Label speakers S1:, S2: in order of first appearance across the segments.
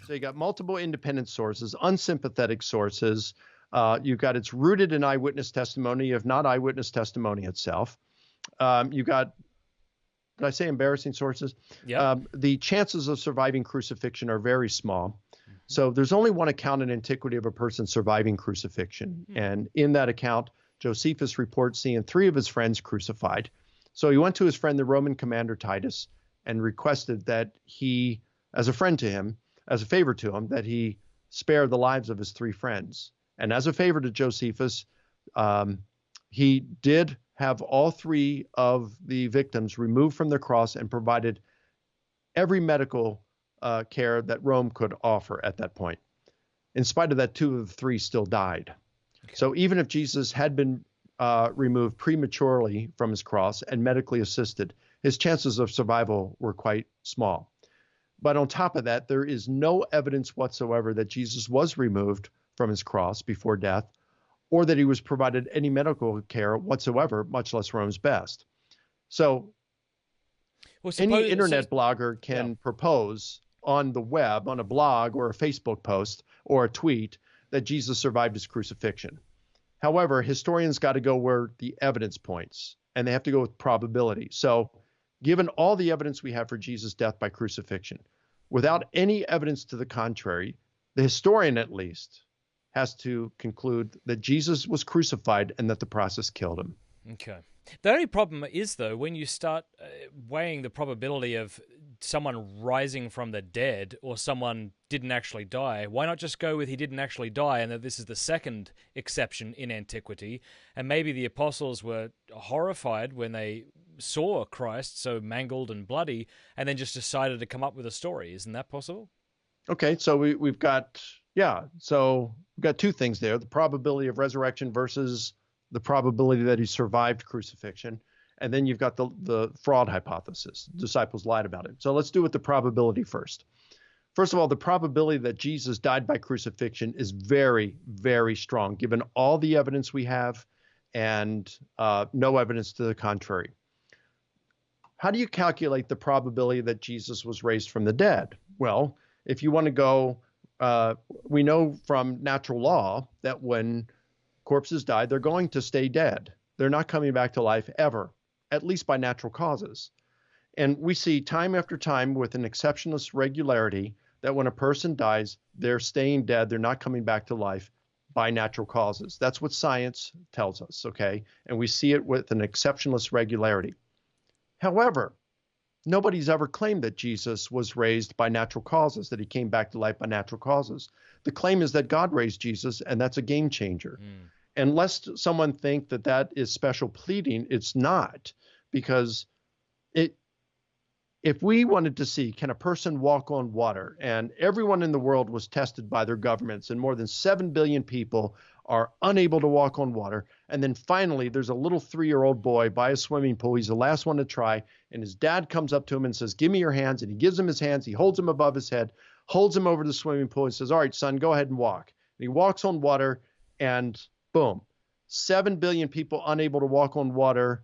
S1: So you got multiple independent sources, unsympathetic sources. You got it's rooted in eyewitness testimony, if not eyewitness testimony itself. You got, did I say embarrassing sources?
S2: Yeah.
S1: The chances of surviving crucifixion are very small. So there's only one account in antiquity of a person surviving crucifixion. And in that account, Josephus reports seeing 3 of his friends crucified. So he went to his friend, the Roman commander Titus, and requested that he, as a friend to him, as a favor to him, that he spare the lives of his 3 friends. And as a favor to Josephus, he did have all 3 of the victims removed from the cross and provided every medical care that Rome could offer at that point. In spite of that, 2 of the 3 still died. Okay. So even if Jesus had been removed prematurely from his cross and medically assisted, his chances of survival were quite small. But on top of that, there is no evidence whatsoever that Jesus was removed from his cross before death, or that he was provided any medical care whatsoever, much less Rome's best. So any internet blogger can propose on the web, on a blog or a Facebook post or a tweet, that Jesus survived his crucifixion. However, historians got to go where the evidence points, and they have to go with probability. So given all the evidence we have for Jesus' death by crucifixion, without any evidence to the contrary, the historian at least has to conclude that Jesus was crucified and that the process killed him.
S2: Okay. The only problem is, though, when you start weighing the probability of someone rising from the dead or someone didn't actually die, why not just go with he didn't actually die and that this is the second exception in antiquity? And maybe the apostles were horrified when they saw Christ so mangled and bloody and then just decided to come up with a story. Isn't that possible?
S1: Okay, so we've got, so we've got 2 things there, the probability of resurrection versus the probability that he survived crucifixion. And then you've got the fraud hypothesis. Disciples lied about it. So let's do with the probability first. First of all, the probability that Jesus died by crucifixion is very, very strong, given all the evidence we have and no evidence to the contrary. How do you calculate the probability that Jesus was raised from the dead? Well, if you want to go, we know from natural law that when corpses die, they're going to stay dead. They're not coming back to life ever, at least by natural causes. And we see time after time with an exceptionless regularity that when a person dies, they're staying dead. They're not coming back to life by natural causes. That's what science tells us, okay? And we see it with an exceptionless regularity. However, nobody's ever claimed that Jesus was raised by natural causes, that he came back to life by natural causes. The claim is that God raised Jesus, and that's a game changer. And lest someone think that that is special pleading, it's not, because if we wanted to see, can a person walk on water, and everyone in the world was tested by their governments, and more than 7 billion people are unable to walk on water, and then finally there's a little 3-year-old boy by a swimming pool, he's the last one to try, and his dad comes up to him and says, give me your hands, and he gives him his hands, he holds him above his head, holds him over the swimming pool, and says, all right, son, go ahead and walk. And he walks on water, and boom, 7 billion people unable to walk on water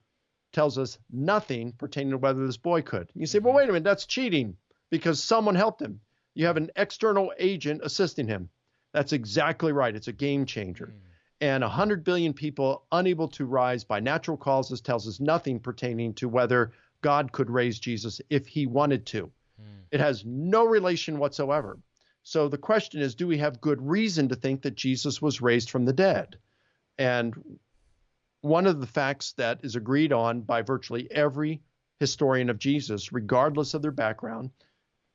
S1: tells us nothing pertaining to whether this boy could. You say, well, wait a minute, that's cheating because someone helped him. You have an external agent assisting him. That's exactly right. It's a game changer. And 100 billion people unable to rise by natural causes tells us nothing pertaining to whether God could raise Jesus if he wanted to. It has no relation whatsoever. So the question is, do we have good reason to think that Jesus was raised from the dead? And one of the facts that is agreed on by virtually every historian of Jesus, regardless of their background,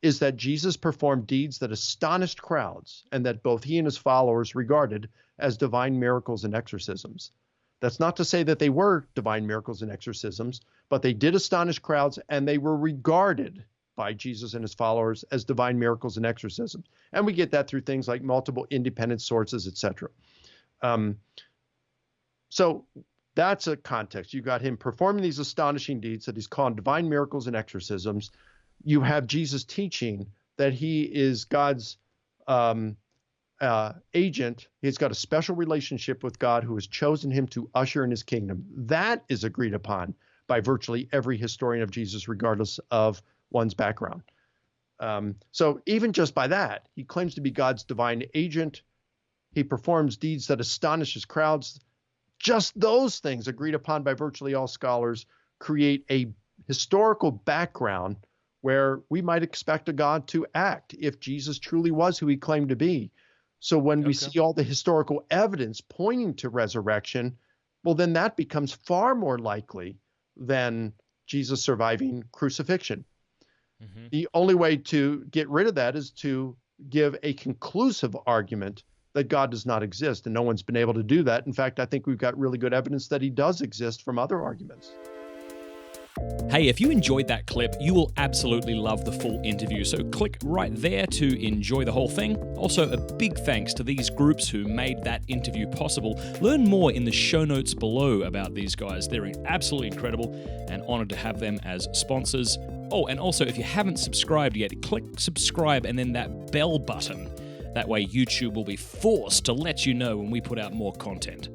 S1: is that Jesus performed deeds that astonished crowds and that both he and his followers regarded as divine miracles and exorcisms. That's not to say that they were divine miracles and exorcisms, but they did astonish crowds and they were regarded by Jesus and his followers as divine miracles and exorcisms. And we get that through things like multiple independent sources, etc. So that's a context. You got him performing these astonishing deeds that he's called divine miracles and exorcisms. You have Jesus teaching that he is God's agent. He's got a special relationship with God who has chosen him to usher in his kingdom. That is agreed upon by virtually every historian of Jesus, regardless of one's background. So even just by that, he claims to be God's divine agent. He performs deeds that astonishes crowds. Just those things, agreed upon by virtually all scholars, create a historical background where we might expect a God to act if Jesus truly was who he claimed to be. So when we see all the historical evidence pointing to resurrection, well, then that becomes far more likely than Jesus surviving crucifixion. Mm-hmm. The only way to get rid of that is to give a conclusive argument that God does not exist, and no one's been able to do that. In fact, I think we've got really good evidence that he does exist from other arguments.
S2: Hey, if you enjoyed that clip, you will absolutely love the full interview, so click right there to enjoy the whole thing. Also, a big thanks to these groups who made that interview possible. Learn more in the show notes below about these guys. They're absolutely incredible and honored to have them as sponsors. Oh, and also, if you haven't subscribed yet, click subscribe and then that bell button. That way YouTube will be forced to let you know when we put out more content.